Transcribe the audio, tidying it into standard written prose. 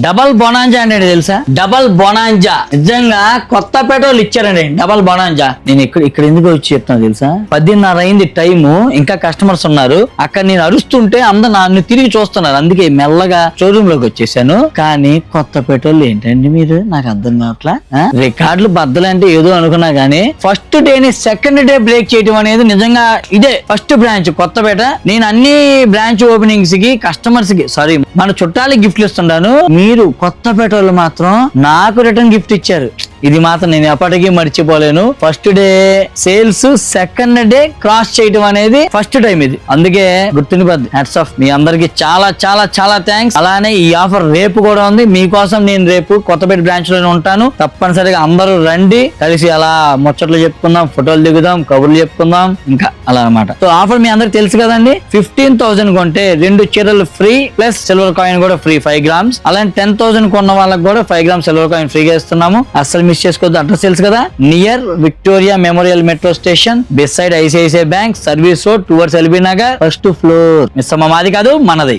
Double bonanza అనేది తెలుసా? Double bonanza నిజంగా కొత్త పెట్రోల్ ఇచ్చారండి. Double bonanza. నేను ఇక్కడ ఎందుకు వచ్చి చెప్తున్నా తెలుసా? 10:30 అయింది టైము, ఇంకా కస్టమర్స్ ఉన్నారు. అక్కడ నేను అరుస్తుంటే అందరు నన్ను తిరిగి చూస్తున్నారు. అందుకే మెల్లగా షోరూమ్ లోకి వచ్చేసాను. కానీ కొత్త పెట్రోల్ ఏంటండి మీరు? నాకు అర్థం కావట్లా. రికార్డులు బద్దలంటే ఏదో అనుకున్నా గానీ ఫస్ట్ డేని సెకండ్ డే బ్రేక్ చేయడం అనేది నిజంగా ఇదే ఫస్ట్ బ్రాంచ్ కొత్తపేట. నేను అన్ని బ్రాంచ్ ఓపెనింగ్స్ కి కస్టమర్స్ కి మన చుట్టాలకి గిఫ్ట్లు ఇస్తుంటాను. మీరు కొత్తపేటలో మాత్రం నాకు రిటర్న్ గిఫ్ట్ ఇచ్చారు. ఇది మాత్రం నేను ఎప్పటికీ మర్చిపోలేను. First day sales second day cross చేయడం అనేది ఫస్ట్ టైం ఇది. అందుకే గుర్తుండిపోద్ది. హ్యాట్స్ ఆఫ్ మీ అందరికి చాలా చాలా చాలా థ్యాంక్స్. అలానే ఈ ఆఫర్ రేపు కూడా ఉంది. మీకోసం నేను రేపు కొత్తపేట బ్రాంచ్ లోనే ఉంటాను. తప్పనిసరిగా అందరూ రండి, కలిసి అలా ముచ్చట్లు చెప్పుకుందాం, ఫోటోలు దిగుదాం, కబుర్లు చెప్పుకుందాం, ఇంకా అలా అనమాట. సో ఆఫర్ మీ అందరికి తెలుసు కదండి. 15,000 కొంటే 2 చీరలు ఫ్రీ ప్లస్ సిల్వర్ కాయిన్ కూడా ఫ్రీ 5 grams. అలానే 10,000 కొన్న వాళ్ళకి కూడా 5 grams సిల్వర్ కాయిన్ ఫ్రీగా ఇస్తున్నాము. అసలు మిస్ చేసుకోవద్దు. అడ్రస్ తెలుసు కదా, near Victoria memorial metro station, beside ICICI bank, service road towards LB Nagar, first floor. Miss అమ్మ మాది కాదు, మనది.